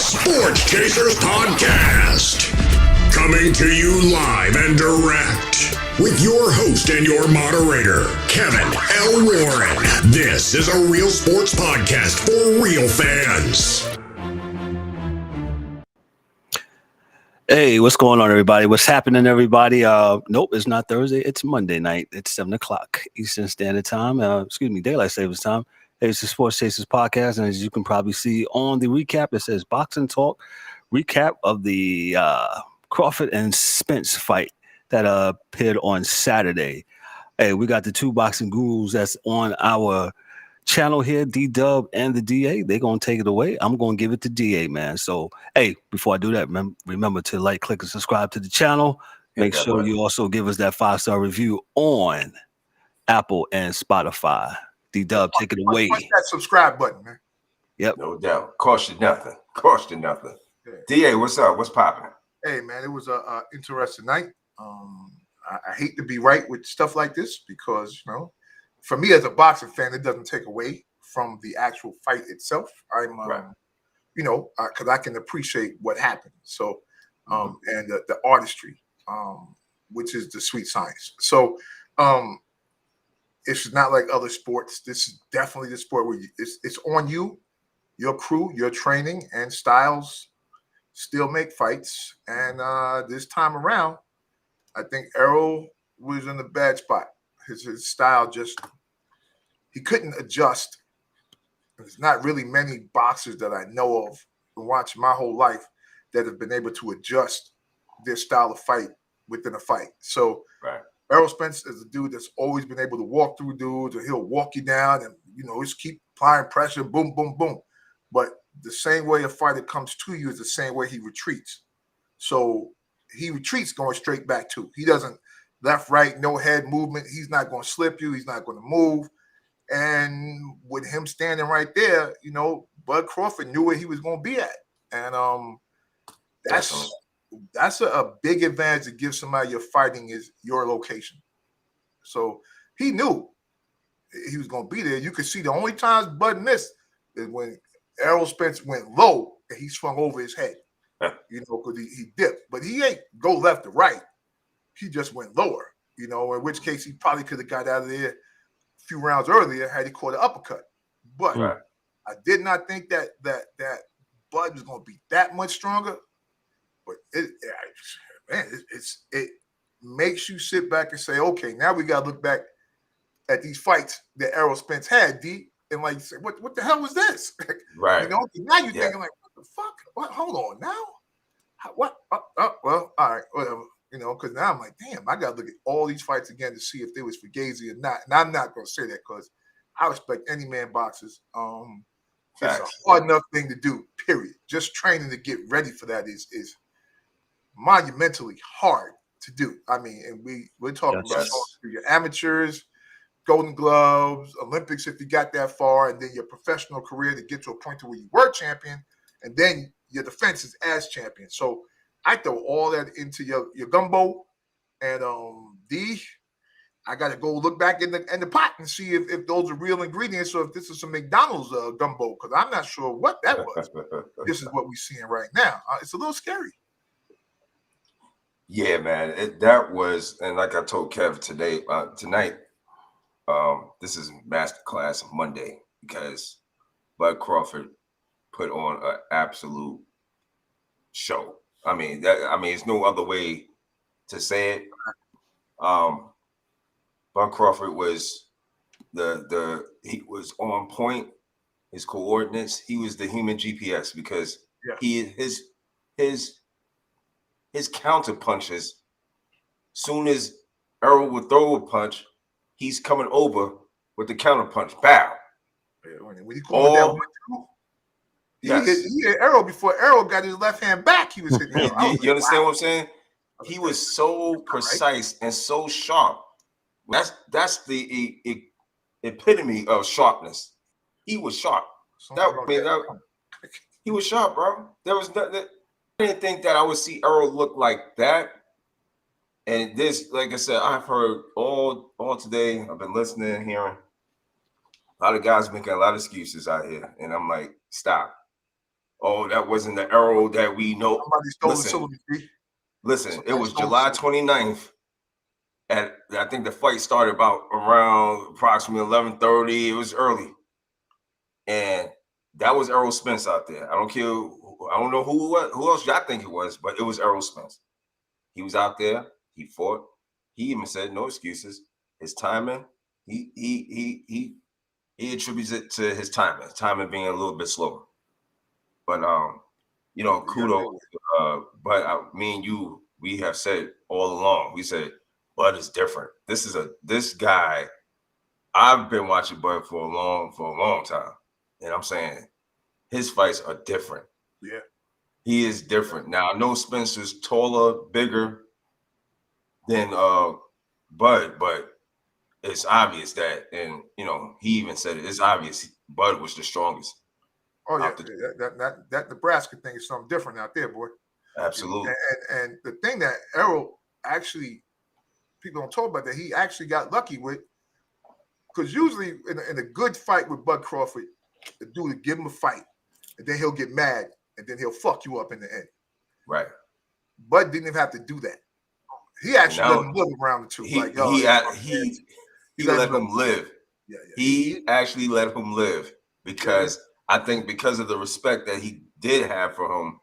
Sports Chasers Podcast. Coming to you live and direct with your host and your moderator, Kevin L. Warren. This is a real sports podcast for real fans. Hey, what's going on, everybody? What's happening, everybody? Nope, it's not Thursday. It's Monday night. It's 7 o'clock Eastern Standard Time. Daylight Savings Time. Hey, it's the Sports Chasers Podcast, and as you can probably see on the recap, it says Boxing Talk recap of the Crawford and Spence fight that appeared on Saturday. Hey, we got the two boxing gurus that's on our channel here, Dubb and the DA. They're going to take it away. I'm going to give it to DA, man. So, hey, before I do that, remember to like, click, and subscribe to the channel. Make sure you also give us that 5-star review on Apple and Spotify. Dubb, take it away. Push that subscribe button, man. Yep. No doubt. Cost you nothing. Yeah. DA, what's up? What's popping? Hey, man, it was a interesting night. I hate to be right with stuff like this because, you know, for me as a boxing fan, it doesn't take away from the actual fight itself. You know, because I can appreciate what happened. So, and the artistry, which is the sweet science. So, it's not like other sports. This is definitely the sport where it's on you, your crew, your training, and styles still make fights. And this time around, I think Errol was in a bad spot. His style he couldn't adjust. There's not really many boxers that I know of and watch my whole life that have been able to adjust their style of fight within a fight. So Errol Spence is a dude that's always been able to walk through dudes, or he'll walk you down and, you know, just keep applying pressure, boom, boom, boom. But the same way a fighter comes to you is the same way he retreats. So he retreats going straight back to. He doesn't left, right, no head movement. He's not going to slip you. He's not going to move. And with him standing right there, you know, Bud Crawford knew where he was going to be at. And that's a big advantage to give somebody you're fighting is your location. So he knew he was going to be there. You could see the only times Bud missed is when Errol Spence went low and he swung over his head, you know, because he dipped. But he ain't go left or right. He just went lower, you know, in which case he probably could have got out of there a few rounds earlier had he caught an uppercut. But I did not think that Bud was going to be that much stronger. But it makes you sit back and say, okay, now we got to look back at these fights that Errol Spence had, D, and like say, what the hell was this? Right. You know, now you're thinking like, what the fuck? What? Hold on now. What? Well, all right, whatever. You know, because now I'm like, damn, I got to look at all these fights again to see if they was Fugazi or not. And I'm not going to say that because I respect any man boxers. It's a hard enough thing to do, period. Just training to get ready for that is monumentally hard to do. I mean, and we're talking about your amateurs, Golden Gloves, Olympics if you got that far, and then your professional career to get to a point to where you were champion, and then your defense is as champion. So I throw all that into your gumbo, and I got to go look back in the pot and see if those are real ingredients or if this is some McDonald's gumbo, because I'm not sure what that was. This is what we're seeing right now. It's a little scary. Yeah, man. That was, and like I told Kev tonight, this is Masterclass Monday because Bud Crawford put on an absolute show. I mean, it's no other way to say it. Bud Crawford was he was on point. His coordinates, he was the human GPS because his counter punches. Soon as Errol would throw a punch, he's coming over with the counter punch. Bow. When he called that 1-2, he hit Errol before Errol got his left hand back. He was hitting him. You understand what I'm saying? He was so precise and so sharp. That's the epitome of sharpness. He was sharp. He was sharp, bro. There was nothing. I didn't think that I would see Errol look like that. And this, like I said, I've heard all today. I've been listening, hearing a lot of guys making a lot of excuses out here, and I'm like, stop. oh, that wasn't the Errol that we know. Somebody stole the silver. Listen, it was July 29th. And I think the fight started about around approximately 11:30. It was early. And that was Errol Spence out there. I don't care. I don't know who else y'all think it was, but it was Errol Spence. He was out there. He fought. He even said no excuses. His timing, he attributes it to his timing being a little bit slower. But kudos. But me and you, we have said all along. We said Bud is different. This guy. I've been watching Bud for a long time, and I'm saying his fights are different. Yeah, he is different. Now I know Spencer's taller, bigger than Bud, but it's obvious that, and he even said it. It's obvious Bud was the strongest. Oh yeah, that Nebraska thing is something different out there, boy. Absolutely. And the thing that Errol actually, people don't talk about, that he actually got lucky with, because usually in a good fight with Bud Crawford, the dude will give him a fight, and then he'll get mad, and then he'll fuck you up in the end. Right. Bud didn't even have to do that. He actually let him live around the two. He let him live. Yeah. He actually let him live because I think because of the respect that he did have for him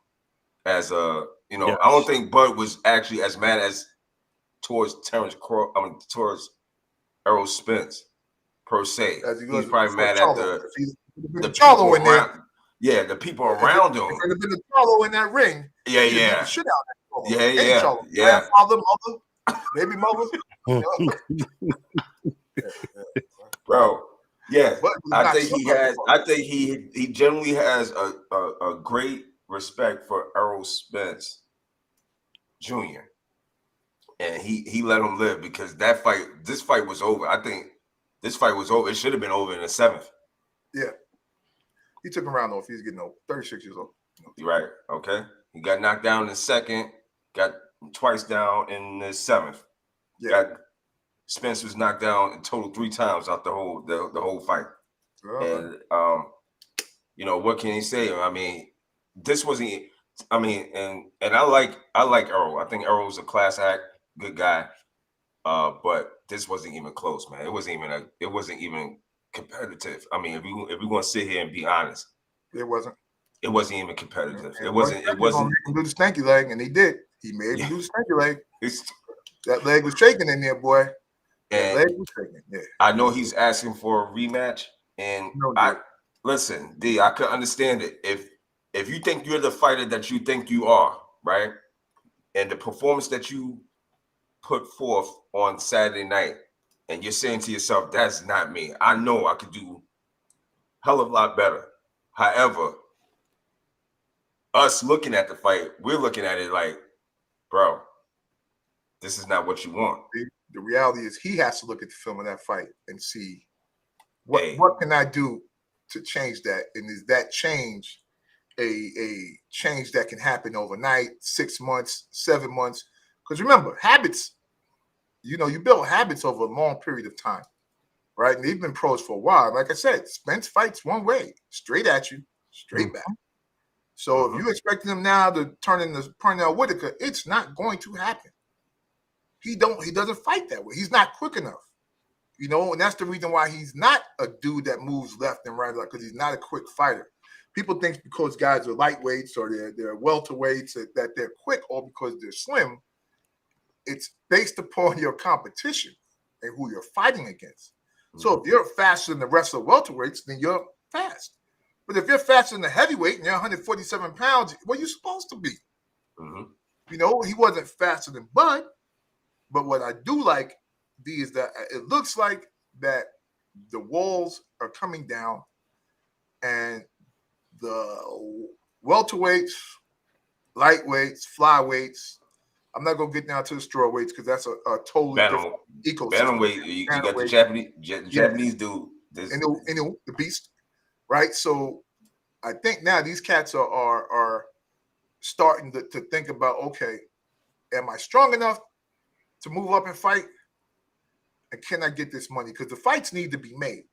as I don't think Bud was actually as mad as towards Terrence Crawford, towards Errol Spence per se. He's probably mad at the people around. Yeah, the people around him. If there had been a Charlo in that ring, yeah. The shit out of that Yeah. Grandfather, mother, baby mother. Bro, yeah. I think he generally has a great respect for Errol Spence Jr. And he let him live because this fight was over. I think this fight was over. It should have been over in the 7th. Yeah. He took him around though if he's getting old. 36 years old. Right. Okay. He got knocked down in the 2nd, got twice down in the 7th. Yeah. Spence was knocked down in total 3 times out the whole fight. And what can he say? I mean, this wasn't. I mean, and I like Errol. I think Errol's a class act, good guy. But this wasn't even close, man. It wasn't even competitive. I mean, if we want to sit here and be honest, it wasn't even competitive. And it wasn't. Make him do the stanky leg, and he did. He made him do the stanky leg. That leg was shaking in there, boy. That leg was shaking. Yeah. I know he's asking for a rematch, and listen, D. I could understand it if you think you're the fighter that you think you are, right, and the performance that you put forth on Saturday night, and you're saying to yourself, that's not me. I know I could do a hell of a lot better. However, us looking at the fight, we're looking at it like, bro, this is not what you want. The reality is he has to look at the film of that fight and see what can I do to change that? And is that change a change that can happen overnight, 6 months, 7 months? Because remember, habits, you build habits over a long period of time, right? And they've been pros for a while. Like I said, Spence fights one way, straight at you, straight back. So if you expecting him now to turn into Pernell Whitaker, it's not going to happen. He doesn't fight that way. He's not quick enough, and that's the reason why he's not a dude that moves left and right, because he's not a quick fighter. People think because guys are lightweights or they're welterweights that they're quick, or because they're slim. It's based upon your competition and who you're fighting against. So if you're faster than the rest of the welterweights, then you're fast. But if you're faster than the heavyweight and you're 147 pounds, what are you supposed to be? He wasn't faster than Bud. But what I do like, D, is that it looks like that the walls are coming down and the welterweights, lightweights, flyweights. I'm not going to get down to the strawweights because that's a totally different ecosystem. Bantamweight, you got the Japanese dude. The beast, right? So I think now these cats are starting to think about, okay, am I strong enough to move up and fight? And can I get this money? Because the fights need to be made,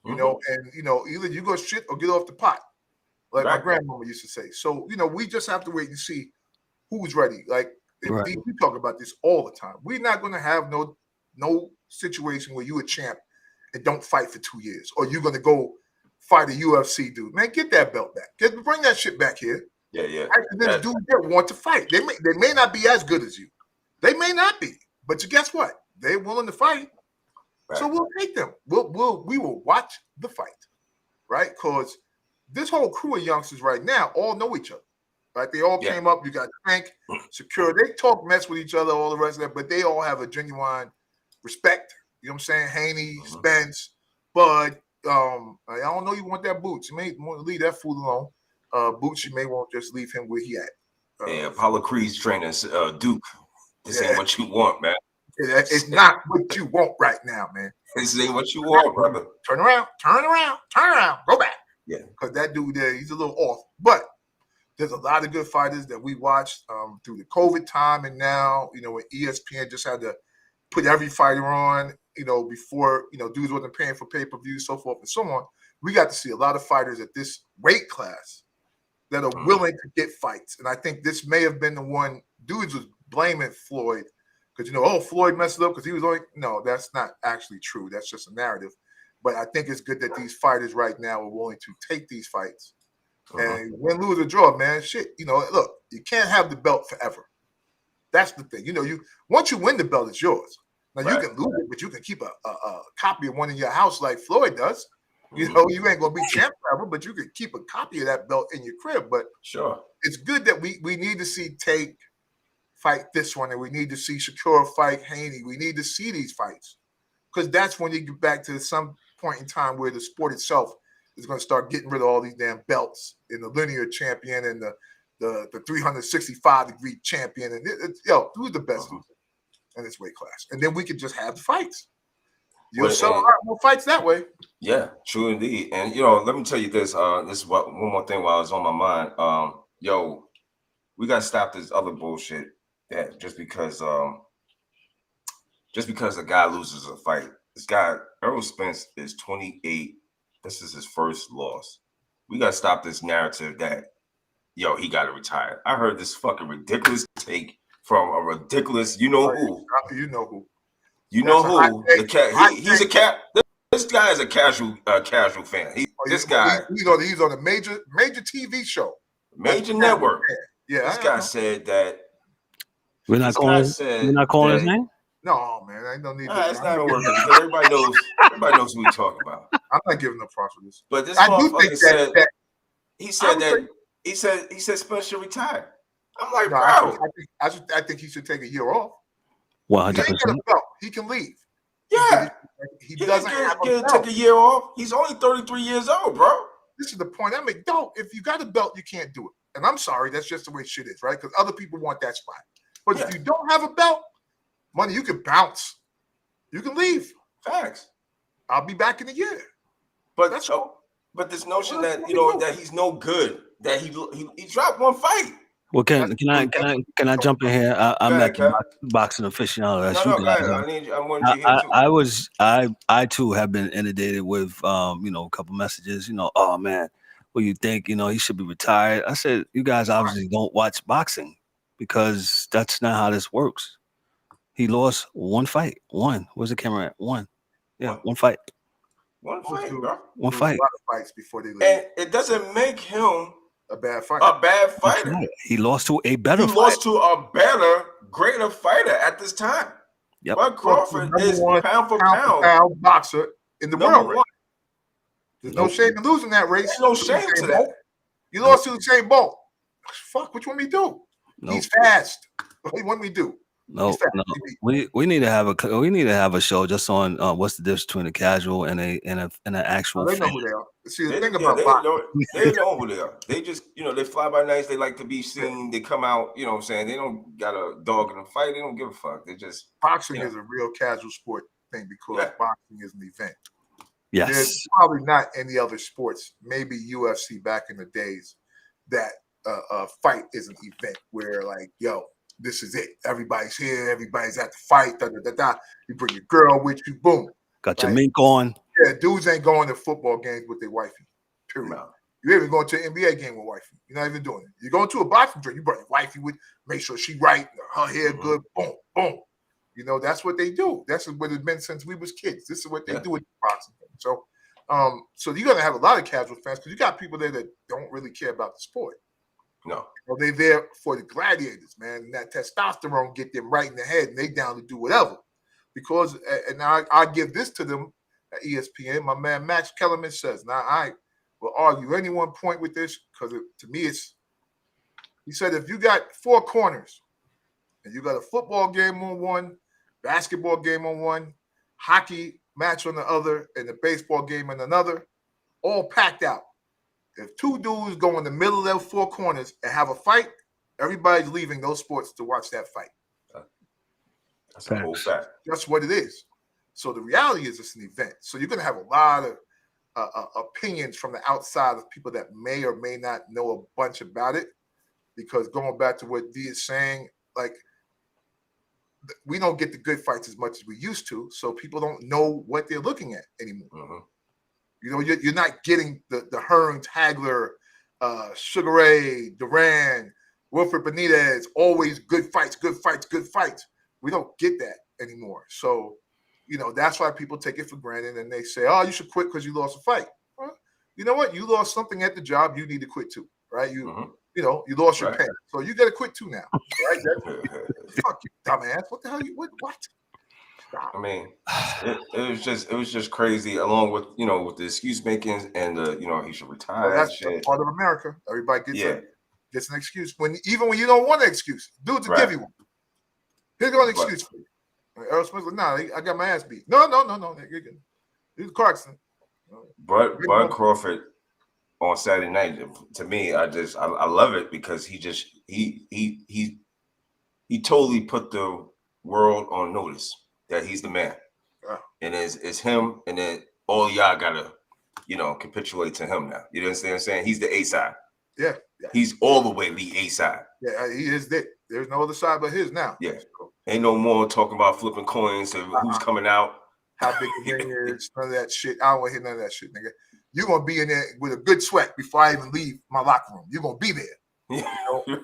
and either you go shit or get off the pot. like my grandmama used to say. So, we just have to wait and see who's ready. Like, we talk about this all the time. We're not going to have no situation where you a champ and don't fight for 2 years, or you're going to go fight a UFC dude. Man, get that belt back. Bring that shit back here. Yeah. And then dudes that want to fight. They may not be as good as you. They may not be, but guess what? They're willing to fight. Right. So we'll take them. We will watch the fight, right? Because this whole crew of youngsters right now all know each other. Right? They all came up. You got Tank, Secure. They talk mess with each other, all the rest of that, but they all have a genuine respect. You know what I'm saying? Haney, Spence, Bud. I don't know you want that Boots. You may want to leave that fool alone. Boots, you may want to just leave him where he at. Apollo Creed's trainer, Duke. This ain't what you want, man. It's not what you want right now, man. This ain't what you want, brother. Turn around, go back. Yeah. Because that dude there, he's a little off. But there's a lot of good fighters that we watched through the COVID time, and now, when ESPN just had to put every fighter on, before, dudes wasn't paying for pay-per-view, so forth and so on. We got to see a lot of fighters at this weight class that are willing to get fights. And I think this may have been the one dudes was blaming Floyd because, Floyd messed up because he was only – no, that's not actually true. That's just a narrative. But I think it's good that these fighters right now are willing to take these fights. And win, lose, or draw, man, shit. Look, you can't have the belt forever. That's the thing. Once you win the belt, it's yours. Now, you can lose it, but you can keep a copy of one in your house like Floyd does. You ain't going to be champ forever, but you can keep a copy of that belt in your crib. But it's good that we need to see Tate fight this one, and we need to see Shakur fight Haney. We need to see these fights because that's when you get back to some point in time where the sport itself is going to start getting rid of all these damn belts in the linear champion and the 365-degree champion. And who's the best in this weight class? And then we could just have the fights. You'll sell a lot more fights that way. Yeah, true indeed. And, let me tell you this. This is one more thing while it's on my mind. We got to stop this other bullshit that just because a guy loses a fight. This guy, Errol Spence, is 28. This is his first loss. We got to stop this narrative that, he got to retire. I heard this fucking ridiculous take from a ridiculous, who. You know who. He's a cat. This guy is a casual fan. He's on a major TV show. Major network. Yeah. This guy said that. We're not calling his name? No, man, I don't need that. It's not gonna work because everybody knows who we're talking about. I'm not giving no props for this. But this motherfucker said he said Spence should retire. I'm like, bro. I think he should take a year off. 100%. He can leave. Yeah. He doesn't have a belt. Take a year off. He's only 33 years old, bro. This is the point. If you got a belt, you can't do it. And I'm sorry, that's just the way shit is, right? Because other people want that spot. But if you don't have a belt, money, you can bounce. You can leave. Facts. I'll be back in a year. But this notion that that he's no good, that he dropped one fight. Well, can I jump in here? I'm not a boxing aficionado. I too have been inundated with a couple messages. Oh man, what do you think? He should be retired. I said, you guys obviously don't watch boxing because that's not how this works. He lost one fight. One. Where's the camera at? One. Yeah, one fight. One fight, bro. One fight. A lot of fights before they leave. And it doesn't make him a bad fighter. Right. He lost to a better fighter. He lost to a better, greater fighter at this time. Yep. Bud Crawford is pound for pound boxer in the world. Right? There's no shame in losing that race. There's no shame to that. You lost to Usain Bolt. Fuck, what you want me to do? Nope. He's fast. What do you want me to do? No. We need to have a show just on what's the difference between a casual and an actual. They know who they are. See, the thing about boxing, they know who they are. They just they fly by nights. They like to be seen. They come out. You know what I'm saying? They don't got a dog in a fight. They don't give a fuck. They just boxing is a real casual sport thing because boxing is an event. Yes, there's probably not any other sports. Maybe UFC back in the days that a fight is an event where this is it. Everybody's here. Everybody's at the fight. You bring your girl with you. Boom. Got your mink on. Yeah, dudes ain't going to football games with their wifey. Period. You're even going to an NBA game with wifey. You're not even doing it. You're going to a boxing gym. You bring wifey with, make sure she right, her hair good, boom, boom. You know, that's what they do. That's what it's been since we was kids. This is what they do with the boxing thing. So, so you're gonna have a lot of casual fans because you got people there that don't really care about the sport. No, well, they're there for the gladiators, man. And that testosterone get them right in the head, and they down to do whatever. Because, and I give this to them at ESPN. My man Max Kellerman says, now I will argue any one point with this because to me it's. He said if you got four corners, and you got a football game on one, basketball game on one, hockey match on the other, and a baseball game on another, all packed out. If two dudes go in the middle of those four corners and have a fight, everybody's leaving those sports to watch that fight. That's a whole fact. That's what it is. So the reality is it's an event. So you're going to have a lot of opinions from the outside of people that may or may not know a bunch about it. Because going back to what D is saying, like, we don't get the good fights as much as we used to, so people don't know what they're looking at anymore. Mm-hmm. You know, you're not getting the Hearns, Hagler, Sugar Ray, Duran, Wilfred Benitez, always good fights, good fights, good fights. We don't get that anymore. So, you know, that's why people take it for granted and they say, oh, you should quit because you lost a fight. Well, you know what? You lost something at the job. You need to quit too, right? You know, you lost your pen. So you got to quit too now, right? Fuck you, dumbass. What the hell? What? Stop. I mean, it was just crazy. Along with with the excuse making and he should retire. Well, that's part of America. Everybody gets an excuse even when you don't want an excuse. Dudes will give you one. Here's an excuse for you. Errol Spence, nah, I got my ass beat. No. You're good. This is Clarkson. Bud Crawford on Saturday night, to me, I love it because he totally put the world on notice that he's the man. Yeah. And it's him, and then all y'all gotta, capitulate to him now. You understand what I'm saying? He's the A side. Yeah. He's all the way the A side. Yeah, he is that. There's no other side but his now. Yeah. Ain't no more talking about flipping coins and who's coming out. How big the ring is, none of that shit. I don't want to hear none of that shit, nigga. You're going to be in there with a good sweat before I even leave my locker room. You're going to be there.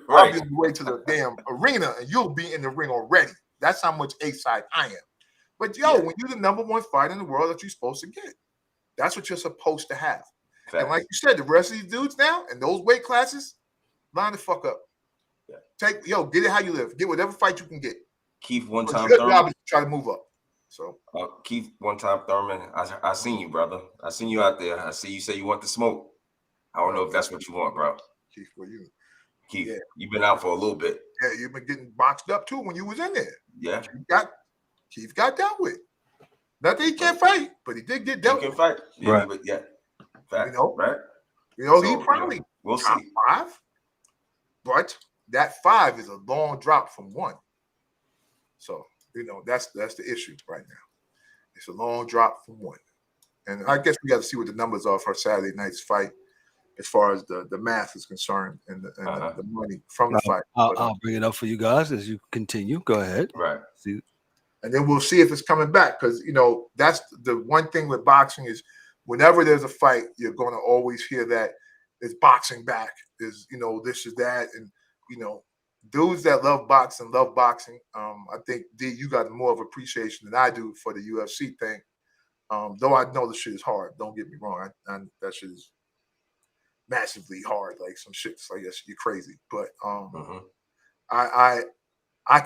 I'll be on the way to the damn arena, and you'll be in the ring already. That's how much A-side I am. But, when you're the number one fighter in the world that you're supposed to get, that's what you're supposed to have. Fact. And like you said, the rest of these dudes now in those weight classes, line the fuck up. Yeah. Get it how you live. Get whatever fight you can get. Keith, one time, your job is to try to move up. So Keith, one time, Thurman, I seen you, brother. I seen you out there. I see you say you want the smoke. I don't know if that's what you want, bro. Keith, you've been out for a little bit. Yeah, you've been getting boxed up too when you was in there. Yeah. Keith got dealt with. Not that he can't fight, but he did get dealt with. He can fight. Yeah, right. But yeah. Fact, right? So, he probably we'll see. 5, but that 5 is a long drop from 1. So, that's the issue right now. It's a long drop from 1. And I guess we got to see what the numbers are for Saturday night's fight as far as the math is concerned and the money from the fight. I'll bring it up for you guys as you continue. Go ahead. Right. See. And then we'll see if it's coming back because, that's the one thing with boxing is whenever there's a fight, you're going to always hear that it's boxing back, is, this is that. And, dudes that love boxing. I think, D, you got more of appreciation than I do for the UFC thing. Though I know the shit is hard. Don't get me wrong. That shit is massively hard. Like some shit's like, that's you're crazy. But I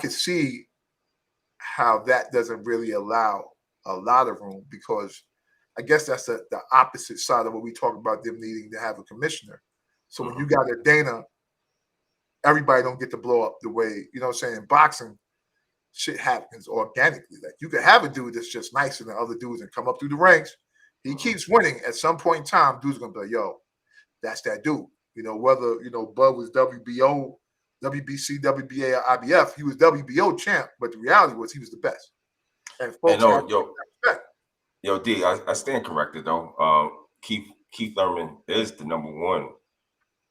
could see how that doesn't really allow a lot of room because I guess that's the opposite side of what we talk about them needing to have a commissioner. So when you got a Dana, everybody don't get to blow up the way, in boxing, shit happens organically. Like you could have a dude that's just nicer than other dudes and come up through the ranks. He keeps winning. At some point in time, dude's gonna be like, yo, that's that dude. Whether, Bud was WBO, WBC, WBA, or IBF, he was WBO champ, but the reality was he was the best. And folks Yo, D, I stand corrected though. Keith Thurman is the number one.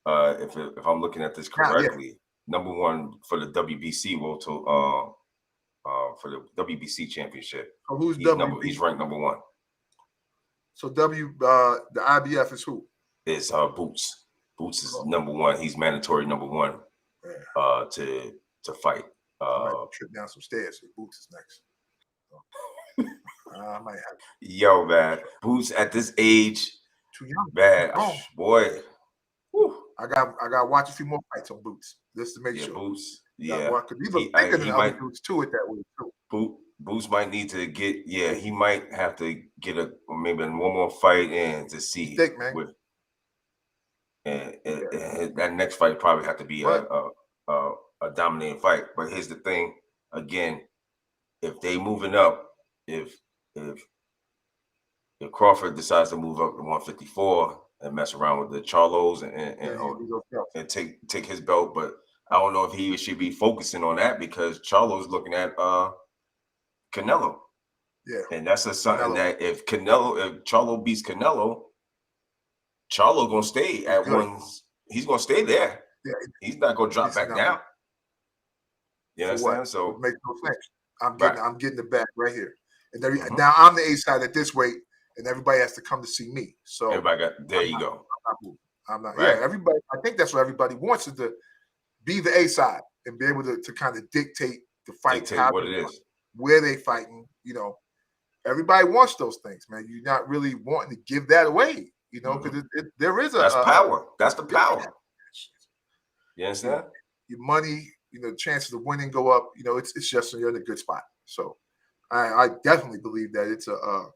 If I'm looking at this correctly, number one for the WBC for the WBC championship. So who's he's ranked number one. So the IBF is who? is Boots. Boots is number one. He's mandatory number one to fight. I might trip down some stairs. So Boots is next. I might have. Yo, man, Boots at this age, too young, man, boy. Whew. I got to watch a few more fights on Boots just to make sure. Boots. Because he was bigger than other dudes too at that way too. Boots might need to get. Yeah, he might have to get maybe one more fight in to see. Thick, man. And that next fight probably have to be a dominating fight. But here's the thing: again, if they moving up, if Crawford decides to move up to 154 and mess around with the Charlos and take his belt, but I don't know if he should be focusing on that because Charlo's looking at Canelo. Yeah, and that's something that if Charlo beats Canelo, Charlo gonna stay at one. He's gonna stay there. Yeah, he's not gonna drop back down. You understand? So it makes no sense. I'm getting the back right here, and now I'm the A side at this weight, and everybody has to come to see me. So everybody got you go. I'm not. Right. Yeah, everybody. I think that's what everybody wants is to be the A side and be able to kind of dictate the fight. Dictate what it is, where they fighting. You know, everybody wants those things, man. You're not really wanting to give that away. You know, because there is that's power. That's the power. You understand? Your money, chances of winning go up. It's just you're in a good spot. So, I definitely believe that it's a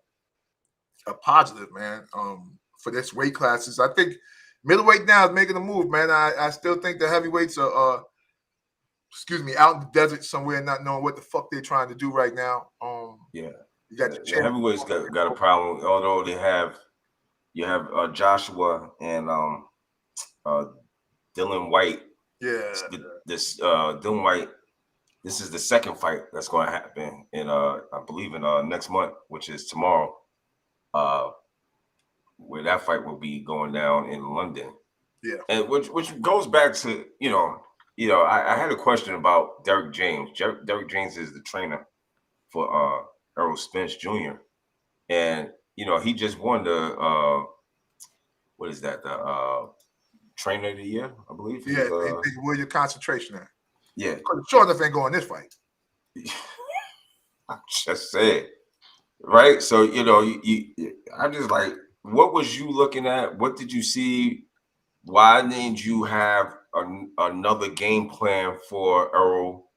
positive, man. For this weight classes, I think middleweight now is making a move, man. I still think the heavyweights are, out in the desert somewhere, not knowing what the fuck they're trying to do right now. Yeah, you got the heavyweights got a problem, although you have Joshua and Dylan White. Yeah, Dylan White. This is the second fight that's going to happen in I believe in next month, which is tomorrow. Where that fight will be going down in London. Yeah, and which goes back to I had a question about Derek James. Derek James is the trainer for Errol Spence Jr. and he just won the what is that, the trainer of the year, I believe. Yeah, where your concentration at? Yeah, sure enough ain't going this fight. I just said, right? So I'm just like, what was you looking at? What did you see? Why didn't you have another game plan for Errol?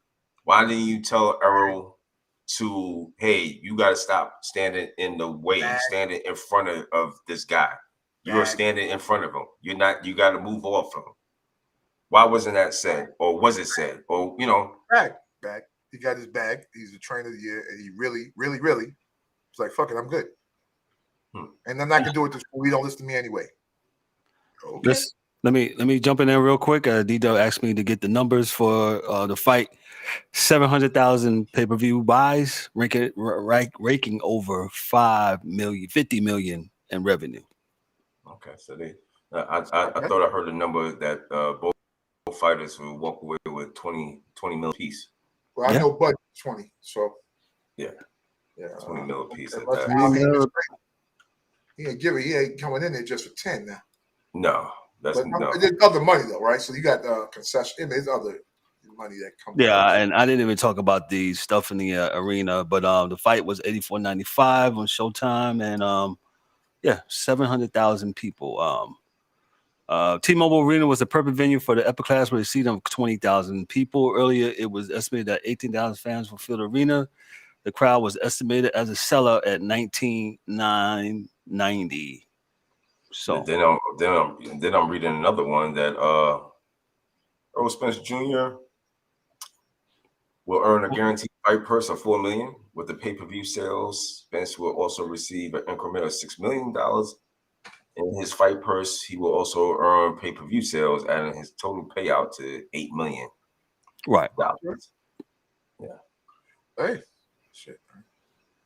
Why didn't you tell Errol to, hey, you got to stop standing in the way, standing in front of this guy? You're standing in front of him. You're not. You got to move off him. Why wasn't that said? Or was it said? Or bag. He got his bag. He's the trainer of the year, and he really, really, really was like, "Fuck it, I'm good." And I'm not gonna do it this way. You don't listen to me anyway. Okay. Let me jump in there real quick. D-Dub asked me to get the numbers for the fight. 700,000 pay-per-view buys, raking over 50 million in revenue. Okay, so I thought I heard a number that both fighters will walk away with 20 mil piece. Well, I know budget 20, so yeah, 20 mil piece. He ain't giving. He ain't coming in there just for 10 now. No, that's no. There's other money though, right? So you got concession. There's other money that comes. Yeah, and I didn't even talk about the stuff in the arena, but the fight was $84.95 on Showtime, and 700,000 people. T-Mobile Arena was the perfect venue for the Epic Class with a seat of 20,000 people. Earlier, it was estimated that 18,000 fans will fill the arena. The crowd was estimated as a sellout at 19,990. So then I'm reading another one that Errol Spence Jr. will earn a guaranteed fight purse of $4 million. With the pay-per-view sales, Spence will also receive an increment of $6 million. In his fight purse, he will also earn pay-per-view sales, adding his total payout to $8 million. Right. Yeah. Hey, shit.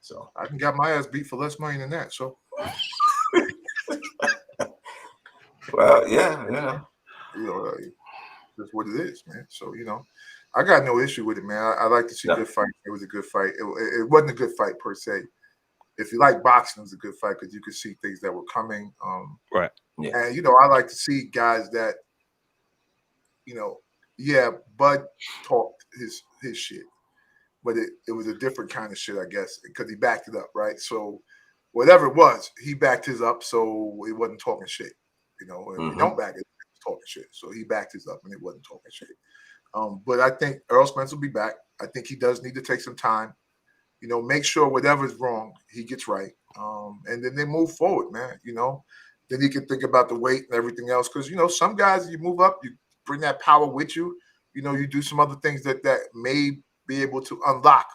So I can get my ass beat for less money than that. So. Well, yeah. That's what it is, man. So I got no issue with it, man. I like to see good fight. It was a good fight. It wasn't a good fight per se. if you like boxing, it was a good fight because you could see things that were coming. Right. Yeah. And I like to see guys that, Bud talked his shit, but it was a different kind of shit, I guess, because he backed it up, right? So whatever it was, he backed his up, so it wasn't talking shit. If you don't back it, it's talking shit. So he backed his up, and it wasn't talking shit. But I think Errol Spence will be back. I think he does need to take some time. Make sure whatever's wrong, he gets right. And then they move forward, man. Then you can think about the weight and everything else. Because, some guys, you move up, you bring that power with you. You do some other things that may be able to unlock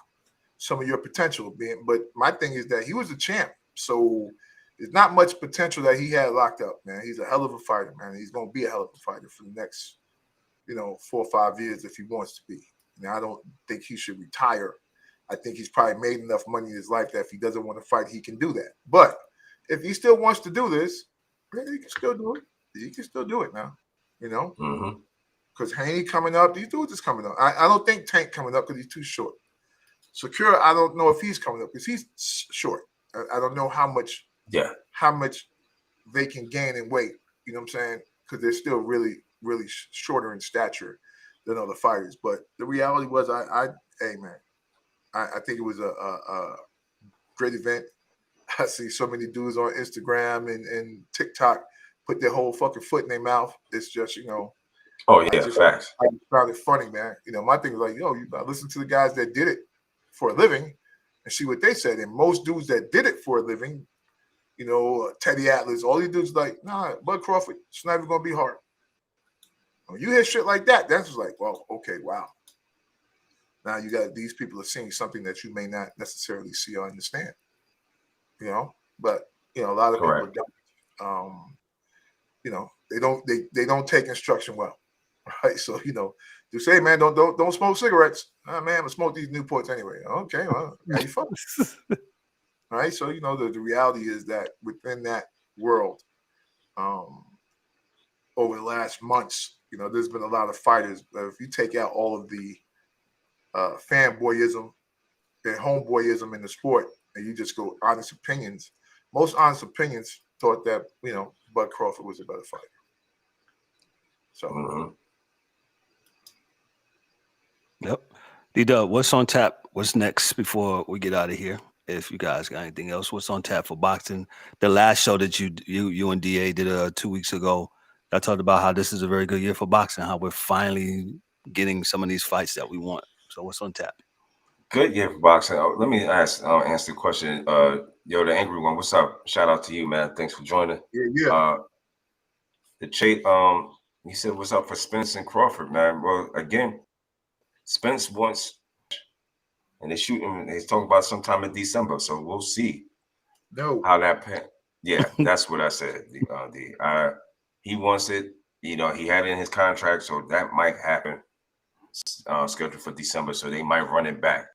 some of your potential. But my thing is that he was a champ. So there's not much potential that he had locked up, man. He's a hell of a fighter, man. He's going to be a hell of a fighter for the next, 4 or 5 years if he wants to be. I don't think he should retire. I think he's probably made enough money in his life that if he doesn't want to fight, he can do that. But if he still wants to do this, he can still do it. He can still do it now, Because Haney coming up, these dudes is coming up. I don't think Tank coming up because he's too short. Secure, I don't know if he's coming up because he's short. I don't know how much they can gain in weight. You know what I'm saying? Because they're still really, really shorter in stature than other fighters. But the reality was, hey man, I think it was a great event. I see so many dudes on Instagram and TikTok put their whole fucking foot in their mouth. It's just, Oh yeah, facts. I found it funny, man. My thing is like, you gotta listen to the guys that did it for a living and see what they said. And most dudes that did it for a living, Teddy Atlas, all these dudes like, nah, Bud Crawford, it's not even gonna be hard. When you hear shit like that, that's just like, well, okay, wow. Now you got these people are seeing something that you may not necessarily see or understand. But a lot of Correct. people don't. They don't take instruction well, right? So you say, man, don't smoke cigarettes. Man, I'm gonna smoke these Newports anyway. Okay, well, how you fuck? All right, so the reality is that within that world, over the last months, there's been a lot of fighters. If you take out all of the fanboyism and homeboyism in the sport, and you just go honest opinions, most honest opinions thought that Bud Crawford was a better fighter. So, Yep. D-Dubb, what's on tap? What's next before we get out of here? If you guys got anything else, what's on tap for boxing? The last show that you and DA did 2 weeks ago, I talked about how this is a very good year for boxing, how we're finally getting some of these fights that we want. So what's on tap? Good year for boxing. Let me answer the question. The angry one, what's up? Shout out to you, man. Thanks for joining. Yeah. The Chase, he said, what's up for Spence and Crawford, man? Well, again, Spence wants, and they're shooting, they're talking about sometime in December, so we'll see how that yeah, that's what I said. He wants it, he had it in his contract, so that might happen, scheduled for December, so they might run it back.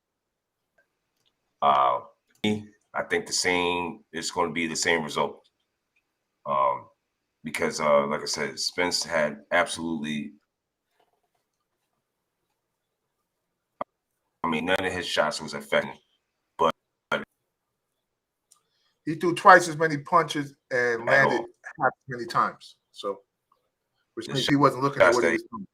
I think it's going to be the same result. Because like I said, Spence had absolutely, none of his shots was effective, but he threw twice as many punches and landed half as many times. So, which means he wasn't looking at what he was doing.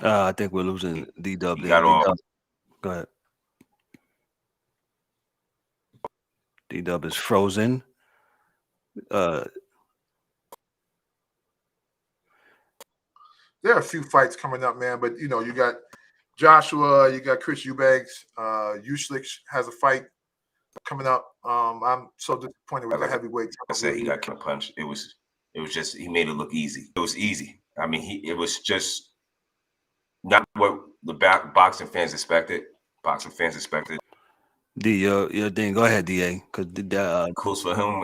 I think we're losing D-Dubb. Go ahead. D-Dubb is frozen. There are a few fights coming up, man, but you got Joshua, you got Chris Eubanks, Usyk has a fight coming up. I'm so disappointed with the heavyweight. I said he got punched. It was just, he made it look easy. It was easy. It was just not what the boxing fans expected. D, your thing. Go ahead, DA. Because close for him.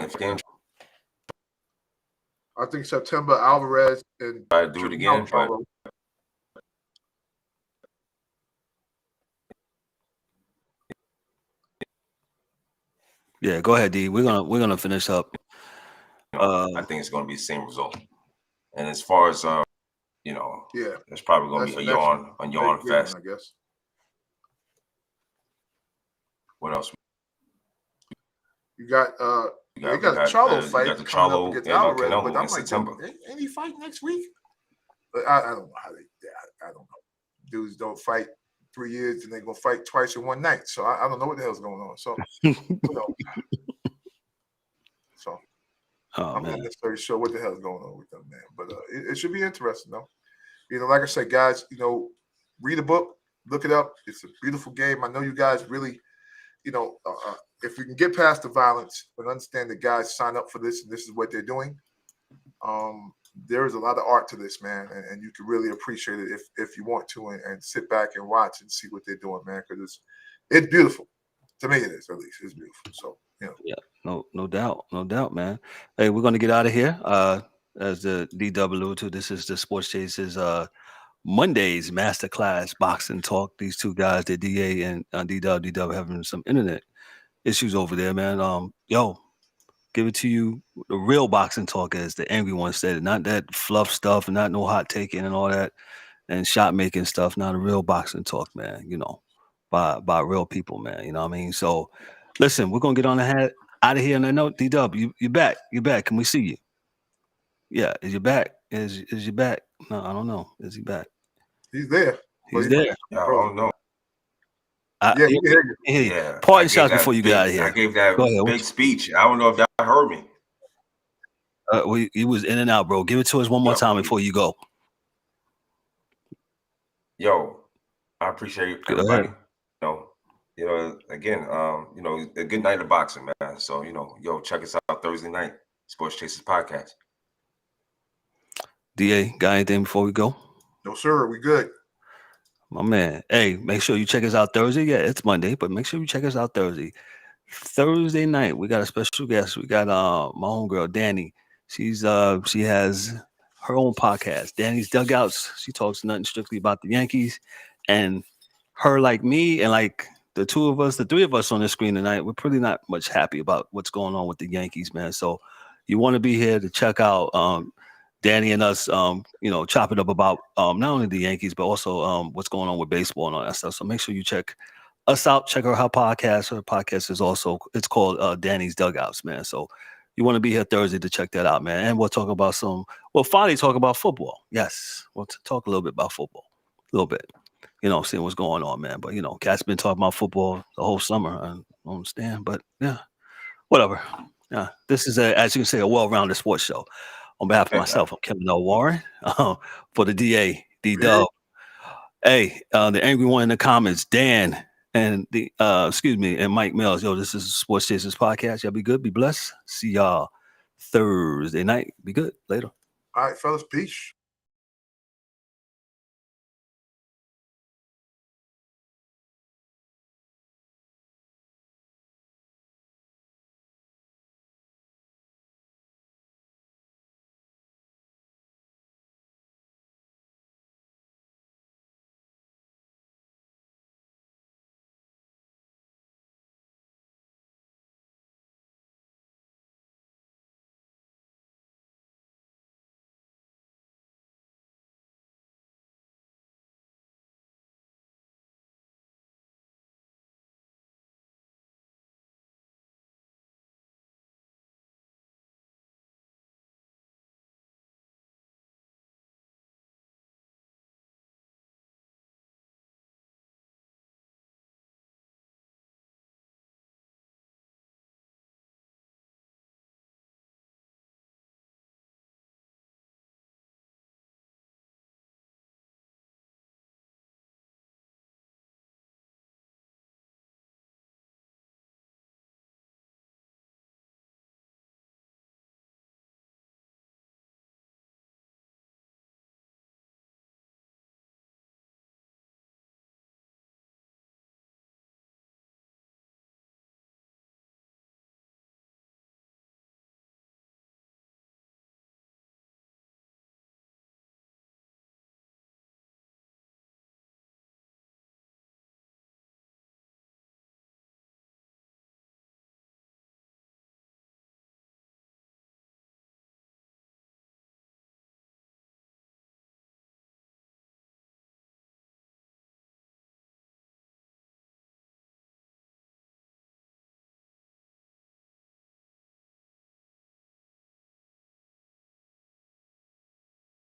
I think September Alvarez and I do it again, but yeah, go ahead, D. We're gonna finish up. I think it's gonna be the same result. And as far as it's probably gonna be a yawn fest. I guess. What else? You got We they got a Charlo fight got the coming up Charlo against and Alvarez, Canelo but I'm in like, September. Ain't he fight next week? But I don't know how I don't know. Dudes don't fight 3 years and they're gonna fight twice in one night. So I don't know what the hell's going on. So so I'm not necessarily sure what the hell's going on with them, man. But it should be interesting, though. Like I said, guys, read a book, look it up. It's a beautiful game. I know you guys really, if we can get past the violence and understand that guys sign up for this and this is what they're doing, there is a lot of art to this, man, and you can really appreciate it if you want to and sit back and watch and see what they're doing, man, because it's beautiful. To me, it is, at least. It's beautiful. So, Yeah, no doubt, man. Hey, we're gonna get out of here. As the Dubb alluded to, this is the Sports Chasers Monday's masterclass boxing talk. These two guys, the DA and Dubb, having some internet issues over there, man. Give it to you. The real boxing talk, as the angry one said, not that fluff stuff, not no hot taking and all that, and shot making stuff. Not a real boxing talk, man. By real people, man. You know what I mean? So, listen, we're gonna get on the out of here. And I know Dubb, you back? You back? Can we see you? Yeah, is you back? Is you back? No, I don't know. Is he back? He's there. He's there. Yeah, I don't know. Yeah, he can hear you. Yeah. Parting shots before you get out of here. I gave that big speech. I don't know if y'all heard me. He was in and out, bro. Give it to us one more time before you go. Yo, I appreciate everybody. Again, a good night of boxing, man. So, check us out Thursday night, Sports Chasers Podcast. DA, got anything before we go? No, sir. We good. My man. Hey, make sure you check us out Thursday. Yeah, it's Monday, but make sure you check us out Thursday. Thursday night, we got a special guest. We got my homegirl, Danny. She has her own podcast, Danny's Dugouts. She talks nothing strictly about the Yankees. And her, like me, and like the three of us on the screen tonight, we're pretty not much happy about what's going on with the Yankees, man. So you want to be here to check out Danny and us, chop it up about not only the Yankees, but also what's going on with baseball and all that stuff. So make sure you check us out. Check out her podcast. Her podcast is it's called Danny's Dugouts, man. So you want to be here Thursday to check that out, man. And we'll talk about finally talk about football. Yes, we'll talk a little bit about football, a little bit. Seeing what's going on, man. But Cat's been talking about football the whole summer. I don't understand, but yeah, whatever. Yeah, this is as you can say, a well-rounded sports show. On behalf of myself, I'm Kevin L. Warren. For the DA, Dubb. Hey, the angry one in the comments, Dan, and and Mike Mills. Yo, this is Sports Chasers Podcast. Y'all be good, be blessed. See y'all Thursday night. Be good. Later. All right, fellas. Peace.